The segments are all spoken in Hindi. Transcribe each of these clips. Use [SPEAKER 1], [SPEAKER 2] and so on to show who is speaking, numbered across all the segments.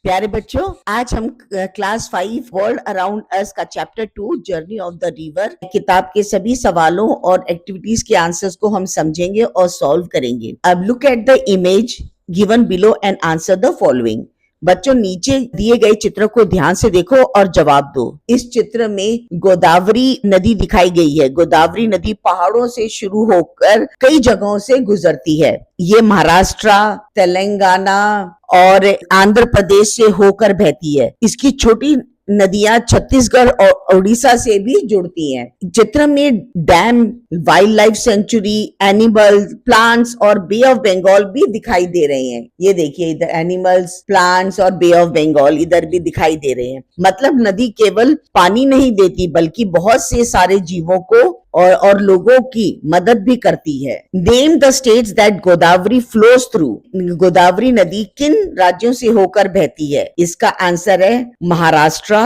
[SPEAKER 1] प्यारे बच्चों, आज हम क्लास 5 वर्ल्ड अराउंड अस का chapter 2 journey of the river किताब के सभी सवालों और एक्टिविटीज के आंसर्स को हम समझेंगे और सॉल्व करेंगे। अब look at the image given below and answer the following. बच्चों, नीचे दिए गए चित्र को ध्यान से देखो और जवाब दो। इस चित्र में गोदावरी नदी दिखाई गई है। गोदावरी नदी पहाड़ों से शुरू होकर कई जगहों से गुजरती है। ये महाराष्ट्र, तेलंगाना और आंध्र प्रदेश से होकर बहती है। इसकी छोटी नदियां छत्तीसगढ़ और उड़ीसा से भी जुड़ती हैं। चित्र में dam, wild life sanctuary, animal, plants और बे ऑफ बंगाल भी दिखाई दे रहे हैं। ये देखिए, इधर एनिमल्स, प्लांट्स और बे ऑफ बंगाल इधर भी दिखाई दे रहे हैं। मतलब नदी केवल पानी नहीं देती बल्कि बहुत से सारे जीवों को और लोगों की मदद भी करती है। Name the states that Godavari flows through. Godavari नदी किन राज्यों से होकर बहती है? इसका आंसर है महाराष्ट्र,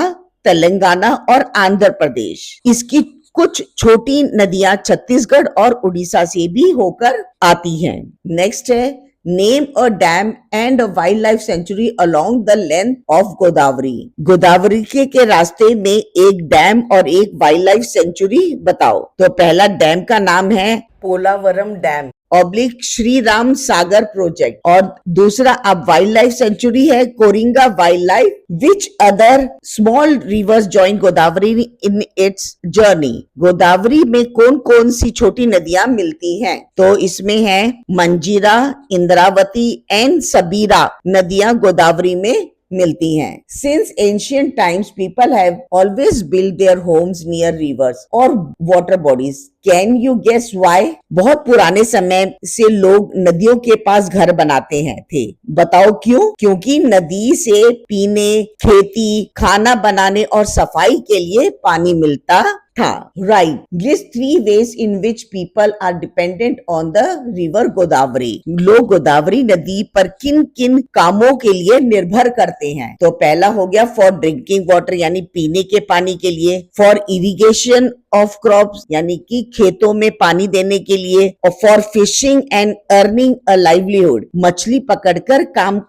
[SPEAKER 1] तेलंगाना और आंध्र प्रदेश। इसकी कुछ छोटी नदियां छत्तीसगढ़ और उड़ीसा से भी होकर आती हैं। नेक्स्ट है, name a dam and a wild life sanctuary along the length of Godavari. Godavari के रास्ते में एक डैम और एक वाइल्ड लाइफ सेंचुरी बताओ। तो पहला डैम का नाम है Polavaram dam oblique Shri Ram Sagar project, और दूसरा अब वाइल्ड लाइफ सेंचुरी है Coringa wild life. Which other small reverse join Godavari in its journey? Godavari में कौन कौन सी छोटी नदियां मिलती हैं? तो इसमें है मंजीरा, इंद्रावती एंड सबीरा नदियां गोदावरी में मिलती हैं। Since ancient times, people have always built their homes near rivers or water bodies. Can you guess why? बहुत पुराने समय से लोग नदियों के पास घर बनाते हैं थे। बताओ क्यों? क्योंकि नदी से पीने, खेती, खाना बनाने और सफाई के लिए पानी मिलता था। Right. List 3 ways in which people are dependent on the river Godavari. लोग गोदावरी नदी पर किन किन कामों के लिए निर्भर करते हैं? तो पहला हो गया फॉर ड्रिंकिंग वाटर, यानी पीने के पानी के लिए, फॉर इरिगेशन ऑफ क्रॉप्स, यानी कि खेतों में पानी देने के लिए, और for fishing and earning a livelihood, मछली पकड़कर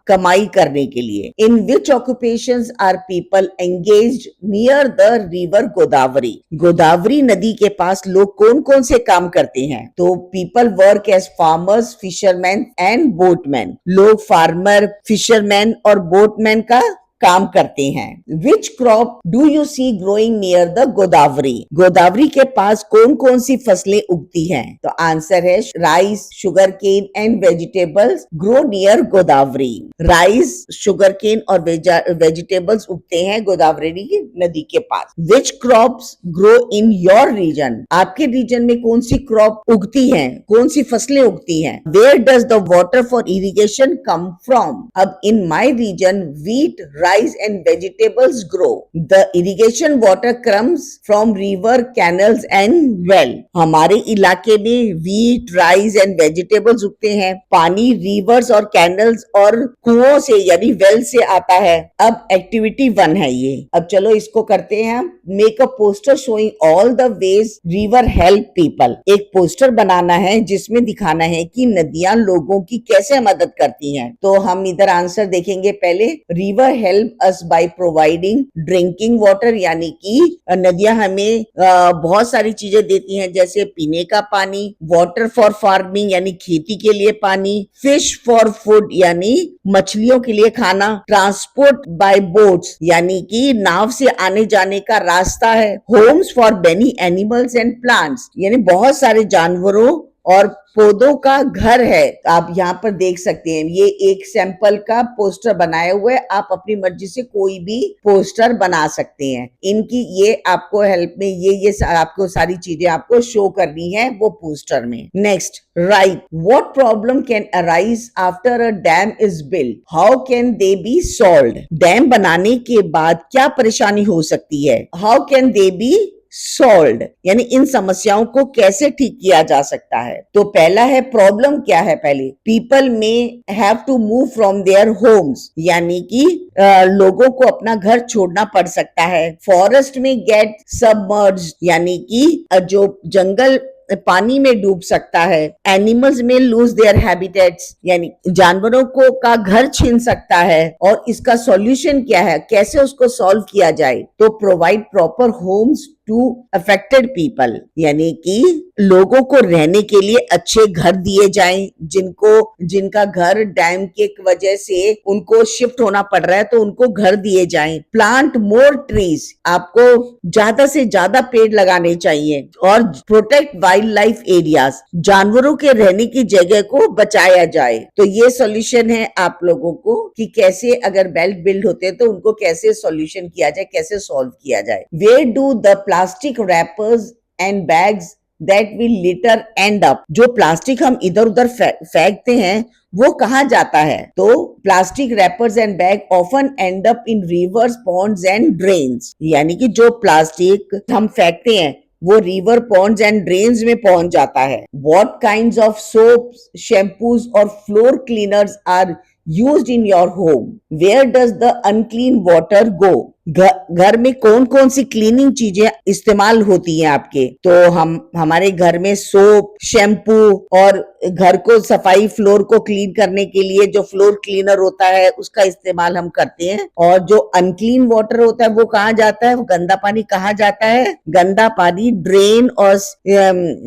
[SPEAKER 1] कमाई करने के लिए। In which occupations are people engaged near the river Godavari? Godavari नदी के पास लोग कौन कौन से काम करते हैं? तो people work as farmers, fisherman and boatman. लोग फार्मर, फिशरमैन और बोटमैन का काम करते हैं। Which crop do you see growing near the Godavari? Godavari के पास कौन कौन सी फसलें उगती हैं? तो आंसर है rice, sugar cane and vegetables grow near Godavari. Rice, sugar cane और वेजिटेबल्स उगते हैं गोदावरी नदी के पास। Which crops grow in your region? आपके रीजन में कौन सी क्रॉप उगती है, कौन सी फसलें उगती हैं? Where does the water for irrigation come from? अब in my region wheat, rice and vegetables grow. The irrigation water comes from river, canals and well. हमारे इलाके में wheat, rice and vegetables उगते हैं। पानी rivers और canals और कुओं से यानी well से आता है। अब एक्टिविटी 1 है ये। अब चलो इसको करते हैं। Make a poster showing all the ways river help people. एक पोस्टर बनाना है जिसमें दिखाना है कि नदियां लोगों की कैसे मदद करती हैं। तो हम इधर आंसर देखेंगे। पहले, river help us by providing drinking water, यानी कि नदियां हमें बहुत सारी चीजें देती हैं, जैसे पीने का पानी, वाटर फॉर फार्मिंग यानी खेती के लिए पानी, फिश फॉर फूड यानी मछलियों के लिए खाना, ट्रांसपोर्ट बाय बोट्स यानी कि नाव से आने जाने का रास्ता है, Holmes for many animals and plants यानी बहुत सारे जानवरों और पौधों का घर है। आप यहाँ पर देख सकते हैं, ये एक सैंपल का पोस्टर बनाया हुआ है। आप अपनी मर्जी से कोई भी पोस्टर बना सकते हैं। इनकी ये आपको हेल्प में ये आपको सारी चीजें आपको शो करनी है वो पोस्टर में। Next, right, what problem can arise after a dam is built? How can they B solved? Dam बनाने के बाद क्या परेशानी हो सकती है? How can they B solved यानी इन समस्याओं को कैसे ठीक किया जा सकता है? तो पहला है, प्रॉब्लम क्या है? पहले, people may have to move from their homes यानी कि लोगों को अपना घर छोड़ना पड़ सकता है। फॉरेस्ट में गेट सबमर्ज्ड यानी कि जो जंगल पानी में डूब सकता है। एनिमल्स में लूज देयर हैबिटेट्स, यानी जानवरों को का घर छीन सकता है। और इसका सॉल्यूशन क्या है, कैसे उसको सॉल्व किया जाए? तो provide proper homes to affected people, यानी कि लोगों को रहने के लिए अच्छे घर दिए जाएं, जिनका घर डैम के वजह से उनको शिफ्ट होना पड़ रहा है तो उनको घर दिए जाएं। प्लांट मोर ट्रीज, आपको ज्यादा से ज्यादा पेड़ लगाने चाहिए। और प्रोटेक्ट वाइल्ड लाइफ एरियाज, जानवरों के रहने की जगह को बचाया जाए। तो ये सॉल्यूशन है आप लोगों को कि कैसे अगर बेल्ट बिल्ड होते हैं तो उनको कैसे सॉल्यूशन किया जाए, कैसे सॉल्व किया जाए। Where do the plastic wrappers and bags that will litter end up, जो प्लास्टिक हम इधर उधर फेंकते हैं वो कहाँ जाता है? तो plastic wrappers and bag often and up in reverse, Pond's and drains, यानी कि जो प्लास्टिक हम फेंकते हैं वो रिवर, पॉन्ड्स एंड ड्रेन्स में पहुंच जाता है। What kinds of soaps, shampoos और floor cleaners are used in your home? Where does the unclean water go? घर में कौन कौन सी क्लीनिंग चीजें इस्तेमाल होती हैं आपके? तो हमारे घर में सोप, शैम्पू और घर को सफाई, फ्लोर को क्लीन करने के लिए जो फ्लोर क्लीनर होता है उसका इस्तेमाल हम करते हैं। और जो अनक्लीन वाटर होता है वो कहाँ जाता है? वो गंदा पानी कहाँ जाता है? गंदा पानी ड्रेन और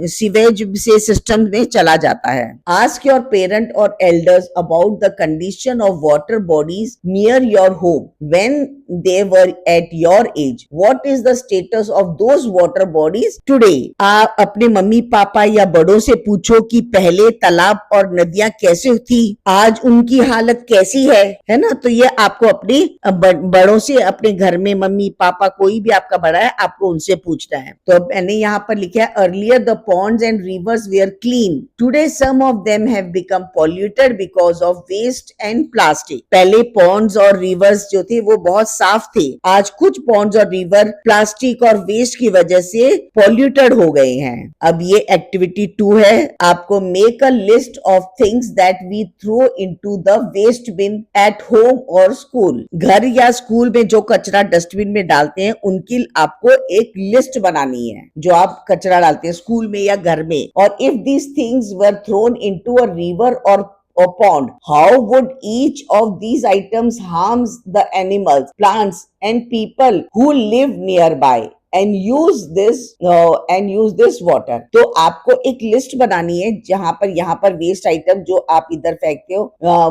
[SPEAKER 1] सीवेज से सिस्टम में चला जाता है। आस्क योर पेरेंट और elders about the condition of water bodies near your home when they were at your age. What is the status of those water bodies today? आप अपने मम्मी पापा या बड़ों से पूछो कि पहले तालाब और नदियां कैसे थी, आज उनकी हालत कैसी है ना? तो ये आपको अपने बड़ों से, अपने घर में मम्मी पापा कोई भी आपका बड़ा है, आपको उनसे पूछना है। तो मैंने यहाँ पर लिखा है earlier the ponds and rivers were clean. Today some of them have become polluted because of waste and plastic. पहले ponds और rivers जो थे वो बहुत साफ थे, आज कुछ पॉन्ड्स और रिवर प्लास्टिक और वेस्ट की वजह से पॉल्यूटेड हो गए हैं। अब ये एक्टिविटी 2 है, आपको make a list of things that we throw into the waste bin at home और स्कूल। घर या स्कूल में जो कचरा डस्टबिन में डालते हैं उनकी आपको एक लिस्ट बनानी है, जो आप कचरा डालते हैं स्कूल में या घर में। और if these things were throne into a river or pond, how would each of these items harms the animals, plants and people who live nearby and use this water? तो आपको एक लिस्ट बनानी है जहां पर यहाँ पर वेस्ट आइटम जो आप इधर फेंकते हो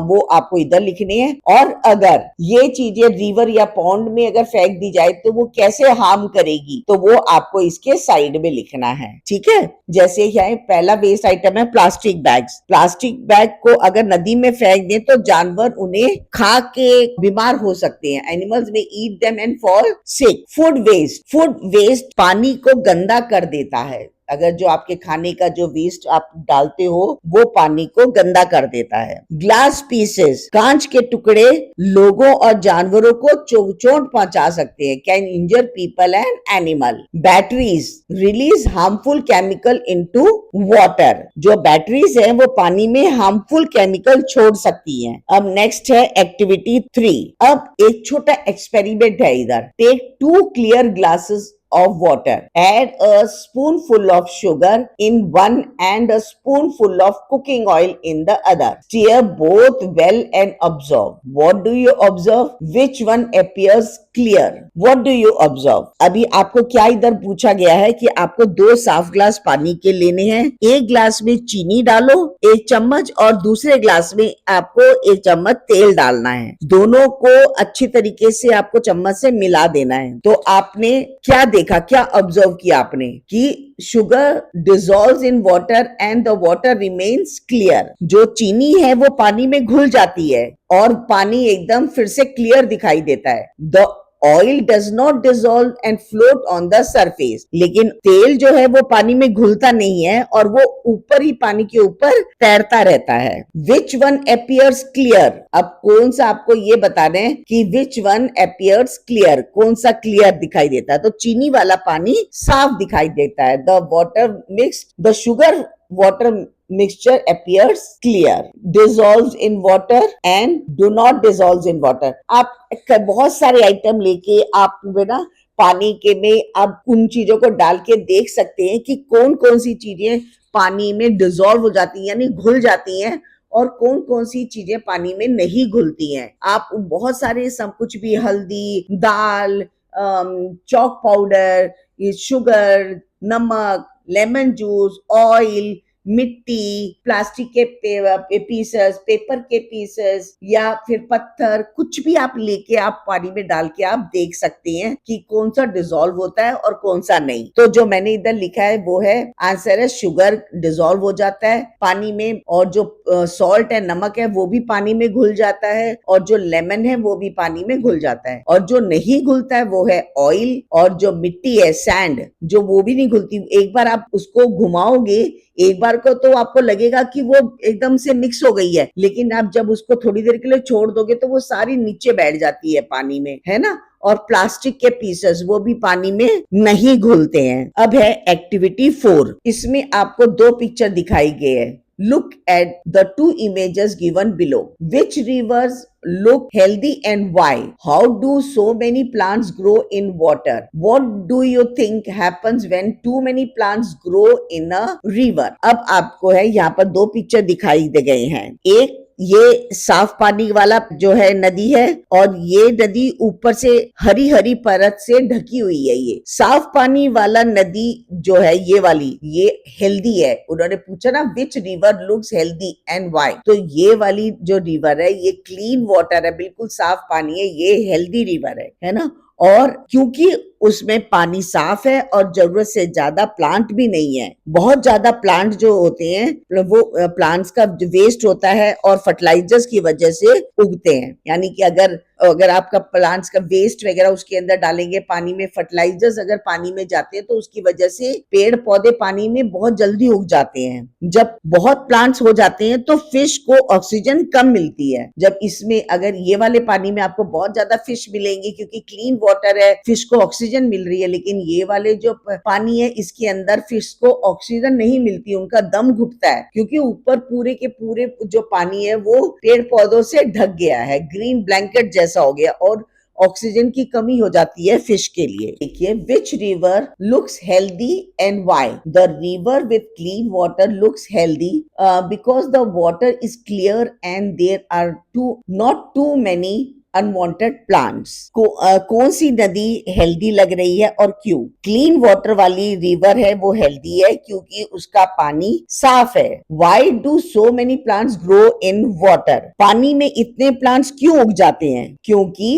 [SPEAKER 1] वो आपको इधर लिखने हैं। और अगर ये चीजें रिवर या पॉन्ड में अगर फेंक दी जाए तो वो कैसे हार्म करेगी, तो वो आपको इसके साइड में लिखना है। ठीक है, जैसे यहाँ पहला वेस्ट आइटम है प्लास्टिक बैग्स। प्लास्टिक बैग को अगर नदी में फेंक दें तो जानवर उन्हें खा के बीमार हो सकते हैं। Animals may eat them and fall sick. Food waste पानी को गंदा कर देता है। अगर जो आपके खाने का जो वेस्ट आप डालते हो वो पानी को गंदा कर देता है। ग्लास पीसेस, कांच के टुकड़े लोगों और जानवरों को चोट पहुंचा सकते हैं, can injure people and animal. Batteries release harmful chemical into water, जो बैटरीज है वो पानी में हार्मफुल केमिकल छोड़ सकती हैं। अब नेक्स्ट है एक्टिविटी 3। अब एक छोटा एक्सपेरिमेंट है इधर। Take 2 clear glasses of water, add a spoonful of sugar in one and a spoonful of cooking oil in the other. Stir both well and observe. What do you observe? Which one appears clear? What do you observe? अभी आपको क्या इधर पूछा गया है कि आपको 2 साफ ग्लास पानी के लेने हैं। एक ग्लास में चीनी डालो 1 चम्मच और दूसरे ग्लास में आपको 1 चम्मच तेल डालना है। दोनों को अच्छी तरीके से आपको चम्मच से मिला देना है। तो आपने क्या देखा, क्या ऑब्जर्व किया आपने कि sugar dissolves in water and the water remains clear. जो चीनी है वो पानी में घुल जाती है और पानी एकदम फिर से क्लियर दिखाई देता है। The oil does not dissolve and float on the surface, लेकिन तेल जो है वो पानी में घुलता नहीं है और वो ऊपर ही पानी के ऊपर तैरता रहता है। Which one appears clear? अब कौन सा आपको ये बताना है कि विच वन अपीयर्स क्लियर, कौन सा क्लियर दिखाई देता है? तो चीनी वाला पानी साफ दिखाई देता है। The water mixed, the sugar water mixture appears clear, dissolves in water and do not dissolves in water। आप बहुत सारे आइटम लेके आप ना पानी के में आप उन चीजों को डाल के देख सकते हैं कि कौन कौन सी चीजें पानी में डिजोल्व हो जाती हैं, यानी घुल जाती हैं, और कौन कौन सी चीजें पानी में नहीं घुलती हैं। आप बहुत सारे सब कुछ भी, हल्दी, दाल, चॉक पाउडर, ये शुगर, नमक, लेमन जूस, ऑयल, मिट्टी, प्लास्टिक के पीसेस, पेपर के पीसेस, या फिर पत्थर, कुछ भी आप लेके आप पानी में डाल के आप देख सकते हैं कि कौन सा डिसॉल्व होता है और कौन सा नहीं। तो जो मैंने इधर लिखा है वो है, आंसर है शुगर डिसॉल्व हो जाता है पानी में, और जो सॉल्ट है, नमक है, वो भी पानी में घुल जाता है, और जो लेमन है वो भी पानी में घुल जाता है, और जो नहीं घुलता है वो है ऑयल, और जो मिट्टी है, सैंड, जो वो भी नहीं घुलती। एक बार आप उसको घुमाओगे एक बार को तो आपको लगेगा कि वो एकदम से मिक्स हो गई है, लेकिन आप जब उसको थोड़ी देर के लिए छोड़ दोगे तो वो सारी नीचे बैठ जाती है पानी में, है ना। और प्लास्टिक के पीसेस वो भी पानी में नहीं घुलते हैं। अब है एक्टिविटी 4। इसमें आपको दो पिक्चर दिखाई गए हैं। Look at the two images given below. Which rivers look healthy and why? How do so many plants grow in water? What do you think happens when too many plants grow in a river? अब आपको है यहाँ पर दो पिक्चर दिखाई दे गए हैं। एक ये साफ पानी वाला जो है नदी है, और ये नदी ऊपर से हरी हरी परत से ढकी हुई है। ये साफ पानी वाला नदी जो है ये वाली, ये हेल्दी है। उन्होंने पूछा ना विच river looks healthy and why, तो ये वाली जो रिवर है ये क्लीन वाटर है, बिल्कुल साफ पानी है, ये हेल्दी रिवर है ना। और क्योंकि उसमें पानी साफ है और जरूरत से ज्यादा प्लांट भी नहीं है। बहुत ज्यादा प्लांट जो होते हैं वो प्लांट्स का जो वेस्ट होता है और फर्टिलाइजर्स की वजह से उगते हैं। यानी कि अगर आपका प्लांट्स का वेस्ट वगैरह उसके अंदर डालेंगे पानी में, फर्टिलाइजर्स अगर पानी में जाते हैं तो उसकी वजह से पेड़ पौधे पानी में बहुत जल्दी उग जाते हैं। जब बहुत प्लांट्स हो जाते हैं तो फिश को ऑक्सीजन कम मिलती है। जब इसमें अगर ये वाले पानी में आपको बहुत ज्यादा फिश मिलेंगी क्योंकि क्लीन वाटर है, फिश को ऑक्सीजन मिल रही है, लेकिन ये वाले जो पानी है इसके अंदर फिश को ऑक्सीजन नहीं मिलती, उनका दम घुटता है, क्योंकि ऊपर पूरे के पूरे जो पानी है वो पेड़ पौधों से ढक गया है, ग्रीन ब्लैंकेट जैसा हो गया, और ऑक्सीजन की कमी हो जाती है फिश के लिए। देखिए, which river looks healthy and why? The river with clean water looks healthy because the water is clear and there are not too many unwanted plants. कौन सी नदी हेल्दी लग रही है और क्यों? क्लीन वाटर वाली रिवर है वो हेल्दी है क्योंकि उसका पानी साफ है। Why do so many plants grow in water? पानी में इतने प्लांट्स क्यों उग जाते हैं? क्योंकि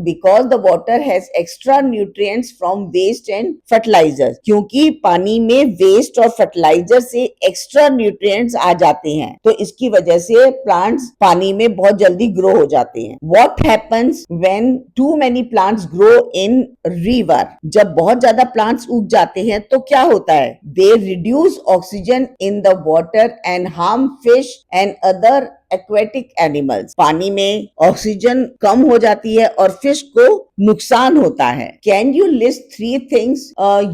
[SPEAKER 1] because the water has extra nutrients from waste and fertilizers। क्योंकि पानी में वेस्ट और फर्टिलाइजर से एक्स्ट्रा न्यूट्रिएंट्स आ जाते हैं, तो इसकी वजह से प्लांट्स पानी में बहुत जल्दी ग्रो हो जाते हैं। What happens when too many plants grow in river? जब बहुत ज्यादा प्लांट्स उग जाते हैं तो क्या होता है? They reduce oxygen in the water and harm fish and other aquatic animals. पानी में ऑक्सीजन कम हो जाती है और फिश को नुकसान होता है। Can you list 3 things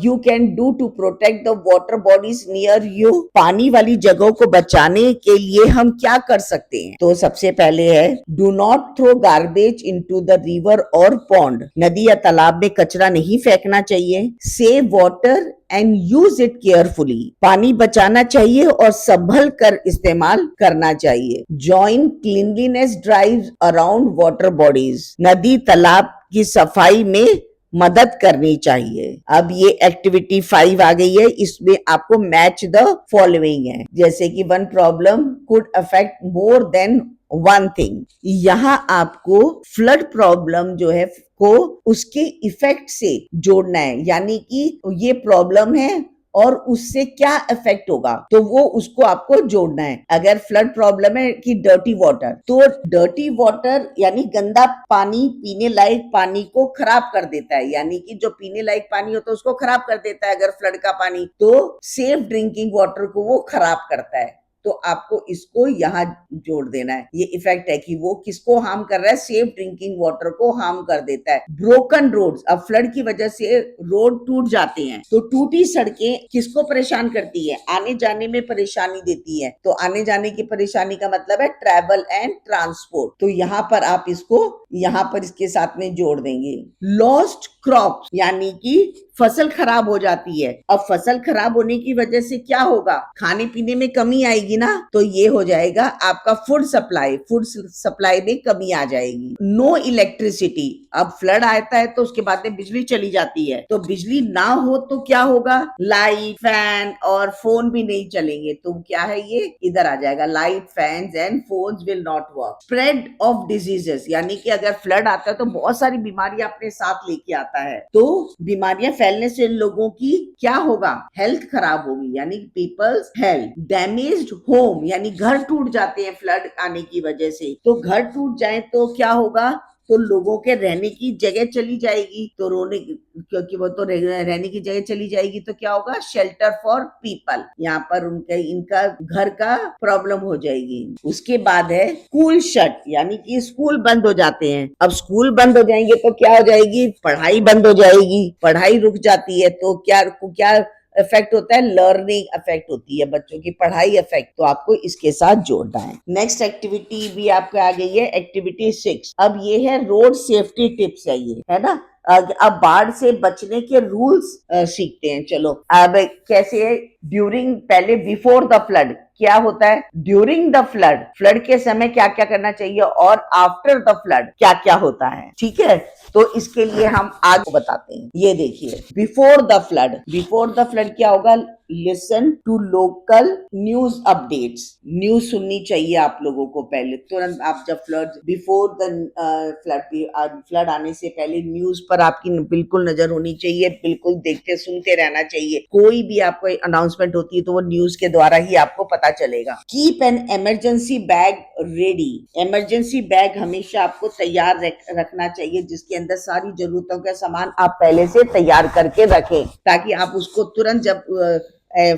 [SPEAKER 1] you can do to protect the water bodies near you? पानी वाली जगहों को बचाने के लिए हम क्या कर सकते हैं? तो सबसे पहले है, do not throw garbage into the river और पॉन्ड। नदी या तालाब में कचरा नहीं फेंकना चाहिए। Save water and use it carefully. पानी बचाना चाहिए और संभल कर इस्तेमाल करना चाहिए। Join cleanliness drives around water bodies. नदी तालाब की सफाई में मदद करनी चाहिए। अब ये एक्टिविटी 5 आ गई है, इसमें आपको मैच द फॉलोइंग है, जैसे कि one problem could affect more than one thing. यहाँ आपको फ्लड प्रॉब्लम जो है को उसके इफेक्ट से जोड़ना है, यानी कि ये प्रॉब्लम है और उससे क्या इफेक्ट होगा, तो वो उसको आपको जोड़ना है। अगर फ्लड प्रॉब्लम है कि डर्टी वाटर, तो डर्टी वाटर यानी गंदा पानी पीने लायक पानी को खराब कर देता है, यानी कि जो पीने लायक पानी होता है उसको खराब कर देता है। अगर फ्लड का पानी, तो सेफ ड्रिंकिंग वाटर को वो खराब करता है। तो आपको इसको यहाँ जोड़ देना है। ये इफेक्ट है कि वो किसको हार्म कर रहा है, सेफ ड्रिंकिंग वाटर को हार्म कर देता है। ब्रोकन रोड्स, अब फ्लड की वजह से रोड टूट जाते हैं, तो टूटी सड़कें किसको परेशान करती है, आने जाने में परेशानी देती है। तो आने जाने की परेशानी का मतलब है ट्रैवल एंड ट्रांसपोर्ट। तो यहाँ पर आप इसको यहाँ पर इसके साथ में जोड़ देंगे। लॉस्ट क्रॉप, यानी कि फसल खराब हो जाती है। अब फसल खराब होने की वजह से क्या होगा, खाने पीने में कमी आएगी ना, तो ये हो जाएगा आपका फूड सप्लाई में कमी आ जाएगी। नो इलेक्ट्रिसिटी, अब फ्लड आता है तो उसके बाद में बिजली चली जाती है, तो बिजली ना हो तो क्या होगा, लाइट, फैन और फोन भी नहीं चलेंगे। तो क्या है, ये इधर आ जाएगा, light, fan and phones will not work. Spread of diseases, यानी कि अगर फ्लड आता है तो बहुत सारी बीमारियां अपने साथ लेके आता है, तो बीमारियां फैलने से लोगों की क्या होगा, हेल्थ खराब होगी, यानी पीपल्स हेल्थ। डैमेज्ड होम, यानी घर टूट जाते हैं फ्लड आने की वजह से, तो घर टूट जाए तो क्या होगा, तो लोगों के रहने की जगह चली जाएगी, तो क्योंकि वो तो रहने की जगह चली जाएगी तो क्या होगा, शेल्टर फॉर पीपल, यहाँ पर इनका घर का प्रॉब्लम हो जाएगी। उसके बाद है स्कूल शट, यानी कि स्कूल बंद हो जाते हैं। अब स्कूल बंद हो जाएंगे तो क्या हो जाएगी, पढ़ाई बंद हो जाएगी, पढ़ाई रुक जाती है, तो क्या इफेक्ट होता है, लर्निंग इफेक्ट होती है, बच्चों की पढ़ाई इफेक्ट, तो आपको इसके साथ जोड़ना है। नेक्स्ट एक्टिविटी भी आपको आ गई है, एक्टिविटी 6। अब ये है रोड सेफ्टी टिप्स है, ये है ना। अब बाढ़ से बचने के रूल्स सीखते हैं। चलो अब कैसे है, पहले बिफोर द फ्लड क्या होता है, ड्यूरिंग द फ्लड के समय क्या क्या करना चाहिए, और आफ्टर द फ्लड क्या क्या होता है, ठीक है। तो इसके लिए हम आगे बताते हैं। ये देखिए, बिफोर द फ्लड क्या होगा, listen to local news updates, news सुननी चाहिए आप लोगों को पहले, तुरंत आप जब बिफोर द फ्लड आने से पहले न्यूज पर आपकी बिल्कुल नजर होनी चाहिए, बिल्कुल देखते सुनते रहना चाहिए। कोई भी आपको अनाउंसमेंट होती है तो वो न्यूज के द्वारा ही आपको पता चलेगा। Keep an emergency bag ready, emergency bag हमेशा आपको तैयार रखना चाहिए, जिसके अंदर सारी जरूरतों का सामान आप पहले से तैयार करके रखें, ताकि आप उसको तुरंत जब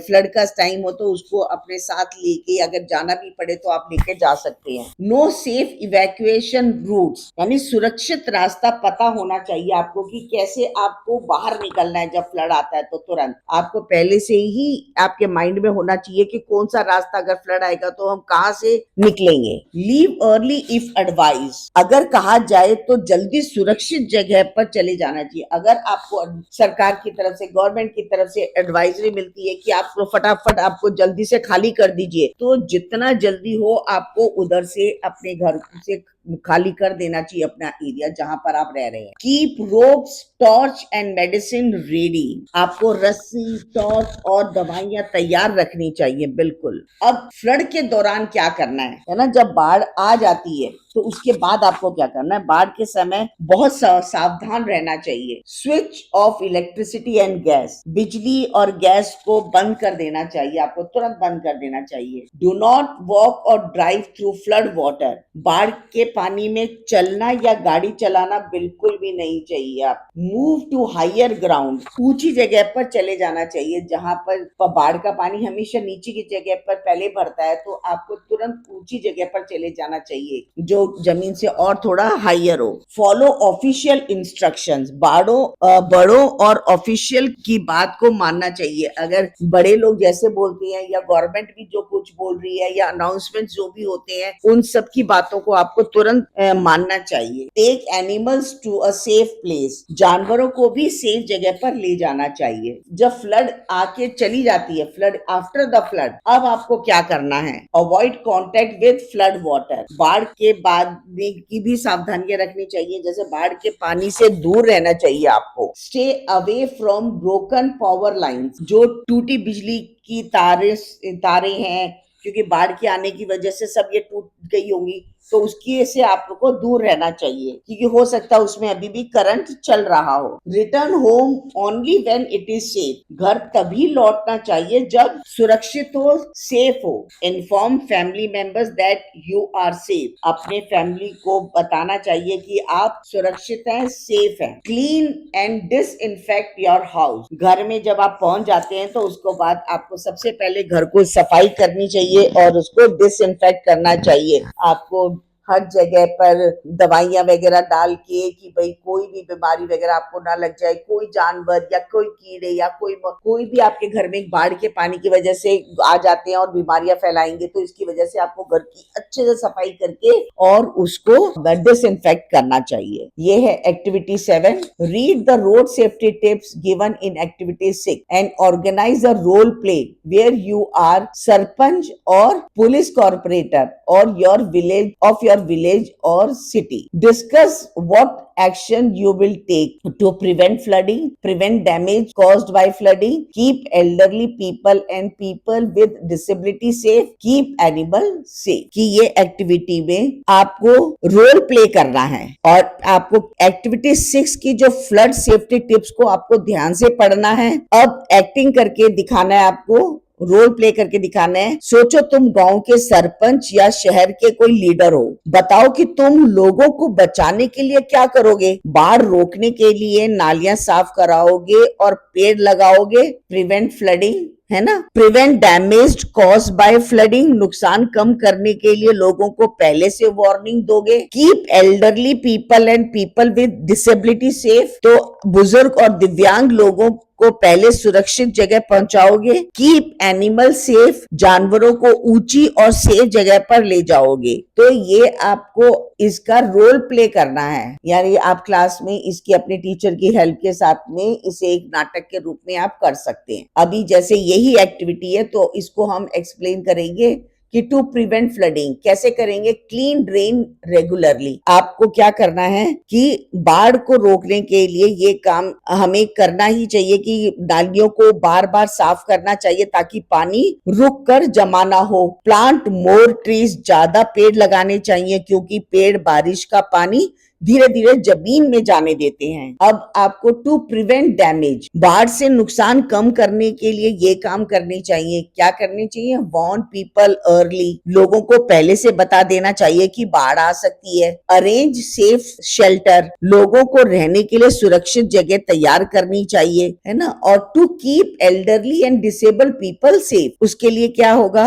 [SPEAKER 1] फ्लड का टाइम हो तो उसको अपने साथ लेके अगर जाना भी पड़े तो आप लेके जा सकते हैं। नो सेफ इवैक्यूएशन रूट्स, यानी सुरक्षित रास्ता पता होना चाहिए आपको कि कैसे आपको बाहर निकलना है। जब फ्लड आता है तो तुरंत आपको पहले से ही आपके माइंड में होना चाहिए कि कौन सा रास्ता, अगर फ्लड आएगा तो हम कहाँ से निकलेंगे। लीव अर्ली इफ एडवाइज, अगर कहा जाए तो जल्दी सुरक्षित जगह पर चले जाना चाहिए। अगर आपको सरकार की तरफ से, गवर्नमेंट की तरफ से एडवाइजरी मिलती है कि आपको फटाफट आपको जल्दी से खाली कर दीजिए, तो जितना जल्दी हो आपको उधर से अपने घर से खाली कर देना चाहिए अपना एरिया जहां पर आप रह रहे हैं। Keep ropes, torch and medicine ready, आपको रस्सी, टॉर्च और दवाइयां तैयार रखनी चाहिए, बिल्कुल। अब फ्लड के दौरान क्या करना है ना, जब बाढ़ आ जाती है तो उसके बाद आपको क्या करना है, बाढ़ के समय बहुत सावधान रहना चाहिए। Switch off electricity and gas, बिजली और गैस को बंद कर देना चाहिए, आपको तुरंत बंद कर देना चाहिए। डू नॉट वॉक और ड्राइव थ्रू फ्लड वाटर, बाढ़ के पानी में चलना या गाड़ी चलाना बिल्कुल भी नहीं चाहिए। आप मूव टू हायर ग्राउंड, ऊंची जगह पर चले जाना चाहिए, जहां पर बाढ़ का पानी हमेशा नीचे की जगह पर पहले भरता है, तो आपको तुरंत ऊंची जगह पर चले जाना चाहिए जो जमीन से और थोड़ा हायर हो। फॉलो ऑफिशियल इंस्ट्रक्शंस, बड़ों और ऑफिशियल की बात को मानना चाहिए। अगर बड़े लोग जैसे बोलते हैं या गवर्नमेंट भी जो कुछ बोल रही है या अनाउंसमेंट जो भी होते हैं, उन सब की बातों को आपको तुरंत मानना चाहिए। Take animals to a safe place, जानवरों को भी सेफ जगह पर ले जाना चाहिए। जब फ्लड आके चली जाती है, फ्लड आफ्टर द फ्लड, अब आपको क्या करना है, avoid contact with flood water, बाढ़ के बाद की भी सावधानियां रखनी चाहिए, जैसे बाढ़ के पानी से दूर रहना चाहिए आपको। Stay away from broken power lines, जो टूटी बिजली की तारे हैं, क्योंकि बाढ़ के आने की वजह से सब ये टूट गई होंगी, तो उसकी से आपको दूर रहना चाहिए, क्योंकि हो सकता है उसमें अभी भी करंट चल रहा हो। Return home only when it is safe, घर तभी लौटना चाहिए जब सुरक्षित हो, सेफ हो। Inform family members that you are safe, अपने फैमिली को बताना चाहिए कि आप सुरक्षित हैं, सेफ हैं। Clean and disinfect your house, घर में जब आप पहुंच जाते हैं तो उसको बाद आपको सबसे पहले घर को सफाई करनी चाहिए और उसको डिसइंफेक्ट करना चाहिए। आपको हर जगह पर दवाइयां वगैरह डाल के कि भाई कोई भी बीमारी वगैरह आपको ना लग जाए, कोई जानवर या कोई कीड़े या कोई भी आपके घर में बाढ़ के पानी की वजह से आ जाते हैं और बीमारियां फैलाएंगे, तो इसकी वजह से आपको घर की अच्छे से सफाई करके और उसको डिसइंफेक्ट करना चाहिए। ये है activity 7। Read the road safety tips given in activity 6 and organise a role play where you are sarpanch और पुलिस कॉर्पोरेटर और your village or city. Discuss what action you will take to prevent flooding, prevent damage caused by flooding, keep elderly people and people with disability safe, keep animal safe। कि ये एक्टिविटी में आपको रोल प्ले करना है और आपको एक्टिविटी 6 की जो फ्लड सेफ्टी टिप्स को आपको ध्यान से पढ़ना है। अब एक्टिंग करके दिखाना है, आपको रोल प्ले करके दिखाना है। सोचो तुम गांव के सरपंच या शहर के कोई लीडर हो, बताओ कि तुम लोगों को बचाने के लिए क्या करोगे। बाढ़ रोकने के लिए नालियां साफ कराओगे और पेड़ लगाओगे। प्रिवेंट फ्लडिंग, है ना, prevent damage cause by flooding, नुकसान कम करने के लिए लोगों को पहले से वार्निंग दोगे। Keep elderly people and people with disability safe, तो बुजुर्ग और दिव्यांग लोगों को पहले सुरक्षित जगह पहुंचाओगे। कीप एनिमल सेफ, जानवरों को ऊंची और सेफ जगह पर ले जाओगे। तो ये आपको इसका रोल प्ले करना है, यानी आप क्लास में इसकी अपने टीचर की हेल्प के साथ में इसे एक नाटक के रूप में आप कर सकते हैं। अभी जैसे यही एक्टिविटी है तो इसको हम एक्सप्लेन करेंगे कि टू प्रिवेंट फ्लडिंग कैसे करेंगे। क्लीन ड्रेन रेगुलरली, आपको क्या करना है कि बाढ़ को रोकने के लिए ये काम हमें करना ही चाहिए कि नालियों को बार बार साफ करना चाहिए ताकि पानी रुक कर जमा ना हो। प्लांट मोर ट्रीज, ज्यादा पेड़ लगाने चाहिए क्योंकि पेड़ बारिश का पानी धीरे धीरे जमीन में जाने देते हैं। अब आपको टू प्रिवेंट डैमेज, बाढ़ से नुकसान कम करने के लिए ये काम करने चाहिए। क्या करने चाहिए? वार्न पीपल अर्ली, लोगों को पहले से बता देना चाहिए कि बाढ़ आ सकती है। अरेंज सेफ शेल्टर, लोगों को रहने के लिए सुरक्षित जगह तैयार करनी चाहिए, है ना। और to keep elderly and disable people safe, उसके लिए क्या होगा,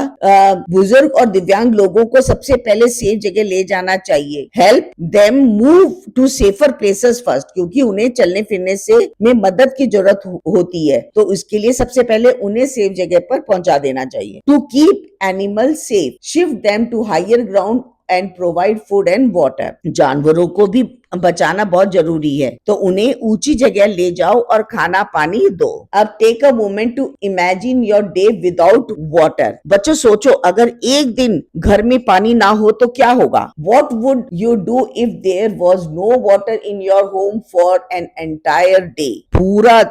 [SPEAKER 1] बुजुर्ग और दिव्यांग लोगों को सबसे पहले सेफ जगह ले जाना चाहिए। Help them move to safer places first, क्योंकि उन्हें चलने फिरने से में मदद की जरूरत होती है, तो इसके लिए सबसे पहले उन्हें सेफ जगह पर पहुंचा देना चाहिए। To keep animal safe, shift them to higher ground and provide food and water, जानवरों को भी बचाना बहुत जरूरी है, तो उन्हें ऊंची जगह ले जाओ और खाना पानी दो। अब take a moment to imagine your day without water. बच्चों सोचो अगर एक दिन घर में पानी ना हो तो क्या होगा। What would you do if there was no water in your home for an entire day?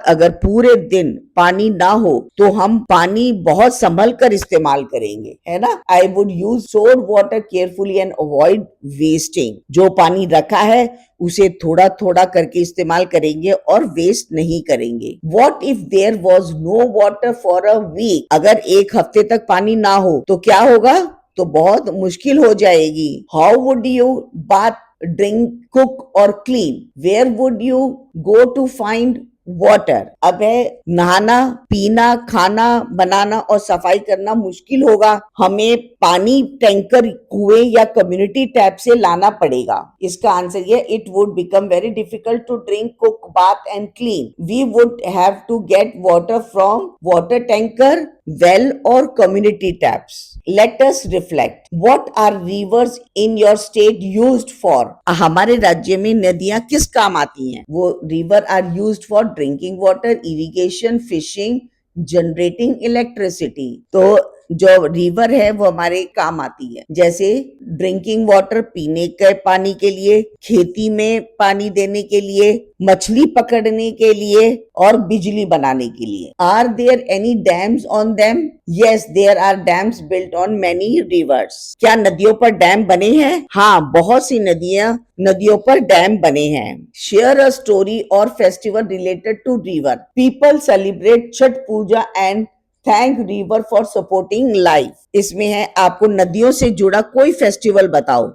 [SPEAKER 1] अगर पूरे दिन पानी ना हो तो हम पानी बहुत संभल कर इस्तेमाल करेंगे, है ना। I would use stored water carefully and avoid wasting, जो पानी रखा है उसे थोड़ा थोड़ा करके इस्तेमाल करेंगे और वेस्ट नहीं करेंगे। What if there was no water for a week? अगर एक हफ्ते तक पानी ना हो तो क्या होगा, तो बहुत मुश्किल हो जाएगी। How would you bath, drink, cook or clean? Where would you go to find water? अब है नहाना, पीना, खाना बनाना और सफाई करना मुश्किल होगा, हमें पानी टैंकर, कुएं या कम्युनिटी टैप से लाना पड़ेगा। इसका आंसर ये, it would become very difficult to drink, cook, bath and clean. We would have to get water from water tanker, well or community taps. Let us reflect. What are rivers in your state used for? हमारे राज्य में नदियां किस काम आती हैं? वो river are used for drinking water, irrigation, fishing, generating electricity. तो जो रिवर है वो हमारे काम आती है, जैसे ड्रिंकिंग वाटर पीने के पानी के लिए, खेती में पानी देने के लिए, मछली पकड़ने के लिए और बिजली बनाने के लिए। Are there any dams on them? Yes, there are dams built on many rivers. क्या नदियों पर डैम बने हैं? हाँ, बहुत सी नदियों पर डैम बने हैं। शेयर अ स्टोरी और festival related to river. People celebrate Chhath Puja and thank river for supporting life. इसमें है आपको नदियों से जुड़ा कोई फेस्टिवल बताओ।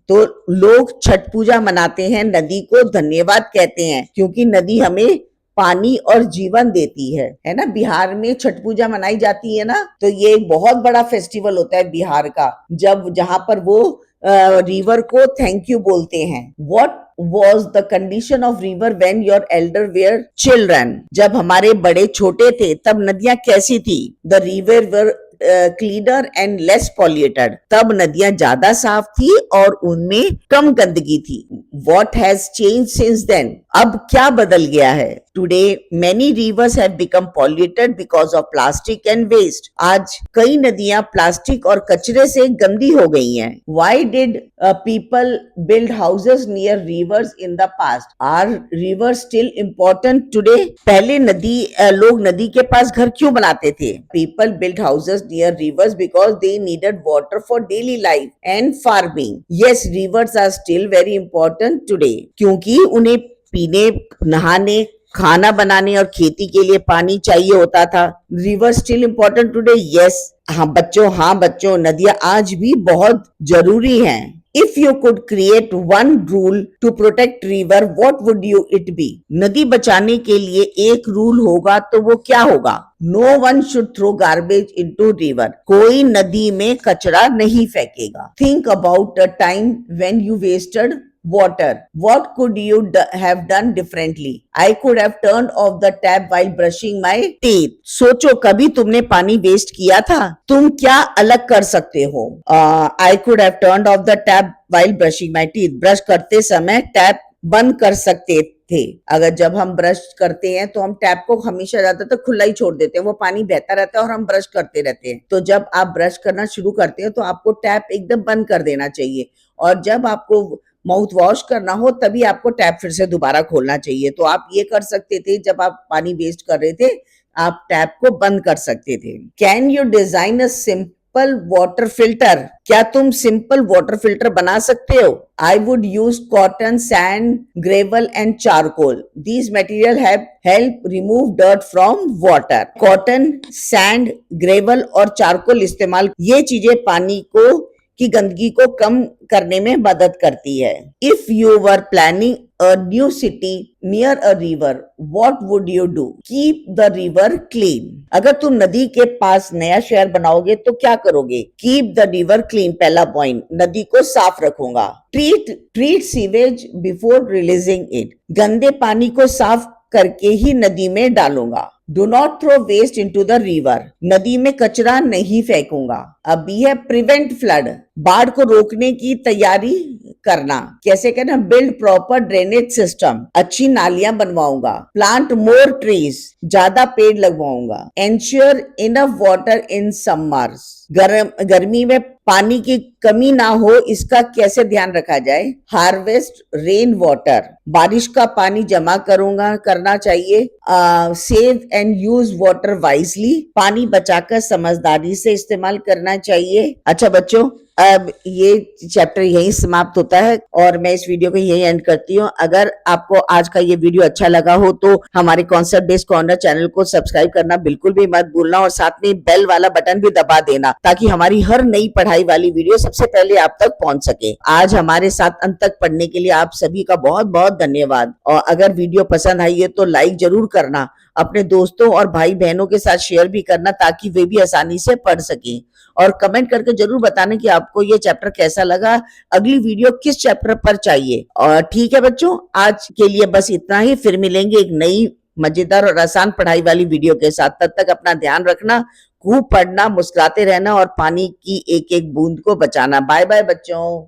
[SPEAKER 1] तो लोग छठ पूजा मनाते हैं, नदी को धन्यवाद कहते हैं क्योंकि नदी हमें पानी और जीवन देती है ना। बिहार में छठ पूजा मनाई जाती है ना, तो ये एक बहुत बड़ा फेस्टिवल होता है बिहार का, जब जहां पर वो रिवर को थैंक यू बोलते हैं। What was the condition of river when your elder were children? जब हमारे बड़े छोटे थे तब नदियां कैसी थी? The river were cleaner and less polluted. तब नदियां ज्यादा साफ थी और उनमें कम गंदगी थी। What has changed since then? अब क्या बदल गया है? Today many rivers have become polluted because of plastic and waste. आज कई नदियां प्लास्टिक और कचरे से गंदी हो गई हैं। Why did people build houses near rivers in the past? Are rivers still important today? पहले लोग नदी के पास घर क्यों बनाते थे? People built houses near rivers because they needed water for daily life and farming. Yes, rivers are still very important today. क्योंकि उन्हें पीने, नहाने, खाना बनाने और खेती के लिए पानी चाहिए होता था। River still important today? Yes. हाँ बच्चों, नदियां आज भी बहुत जरूरी हैं। If you could create one rule to protect river, what would it be? नदी बचाने के लिए एक रूल होगा तो वो क्या होगा? No one should throw garbage into river. कोई नदी में कचरा नहीं फेंकेगा। Think about a time when you wasted water. What could you have done differently? I could have turned off the tap while brushing my teeth. सोचो कभी तुमने पानी वेस्ट किया था? तुम क्या अलग कर सकते हो? I could have turned off the tap while brushing my teeth. Brush करते समय टैप बंद कर सकते थे। अगर जब हम ब्रश करते हैं तो हम टैप को हमेशा ज्यादातर खुला ही छोड़ देते हैं, वो पानी बहता रहता है और हम ब्रश करते रहते हैं। तो जब आप ब्रश करना शुरू करते हैं तो आपको टैप एकदम बंद कर देना चाहिए, और जब आपको माउथ वॉश करना हो तभी आपको टैप फिर से दोबारा खोलना चाहिए। तो आप ये कर सकते थे, जब आप पानी वेस्ट कर रहे थे आप टैप को बंद कर सकते थे। Can you design a simple water filter? क्या तुम सिंपल वाटर फिल्टर बना सकते हो? I would use cotton, sand, gravel and charcoal. These material have help remove dirt from water. Cotton, sand, gravel और चारकोल इस्तेमाल, ये चीजें पानी की गंदगी को कम करने में मदद करती है। If you were planning a new city near a river, what would you do? Keep the river clean. अगर तुम नदी के पास नया शहर बनाओगे तो क्या करोगे? कीप द रिवर क्लीन, पहला पॉइंट, नदी को साफ रखूंगा। Treat sewage before releasing it, गंदे पानी को साफ करके ही नदी में डालूंगा। Do not throw waste into the river, नदी में कचरा नहीं फेंकूंगा। अभी है प्रिवेंट फ्लड, बाढ़ को रोकने की तैयारी करना। कैसे करना? बिल्ड प्रॉपर ड्रेनेज सिस्टम, अच्छी नालियां बनवाऊंगा। प्लांट मोर ट्रीज, ज्यादा पेड़ लगवाऊंगा। Ensure enough water in summers, गर्मी में पानी की कमी ना हो इसका कैसे ध्यान रखा जाए? हार्वेस्ट रेन वाटर, बारिश का पानी जमा करना चाहिए। Save and use water wisely, पानी बचाकर समझदारी से इस्तेमाल करना चाहिए। अच्छा बच्चों, अब ये चैप्टर यहीं समाप्त होता है और मैं इस वीडियो को यहीं एंड करती हूँ। अगर आपको आज का ये वीडियो अच्छा लगा हो तो हमारे कॉन्सेप्ट बेस्ड कॉर्नर चैनल को सब्सक्राइब करना बिल्कुल भी मत भूलना, और साथ में बेल वाला बटन भी दबा देना ताकि हमारी हर नई पढ़ाई वाली वीडियो सबसे पहले आप तक पहुंच सके। आज हमारे साथ अंत तक पढ़ने के लिए आप सभी का बहुत बहुत धन्यवाद। और अगर वीडियो पसंद आई है तो लाइक जरूर करना, अपने दोस्तों और भाई बहनों के साथ शेयर भी करना ताकि वे भी आसानी से पढ़ सकें, और कमेंट करके जरूर बताना कि आपको ये चैप्टर कैसा लगा, अगली वीडियो किस चैप्टर पर चाहिए। और ठीक है बच्चों, आज के लिए बस इतना ही, फिर मिलेंगे एक नई मजेदार और आसान पढ़ाई वाली वीडियो के साथ। तब तक अपना ध्यान रखना, खूब पढ़ना, मुस्कुराते रहना और पानी की एक एक बूंद को बचाना। बाय बाय बच्चों।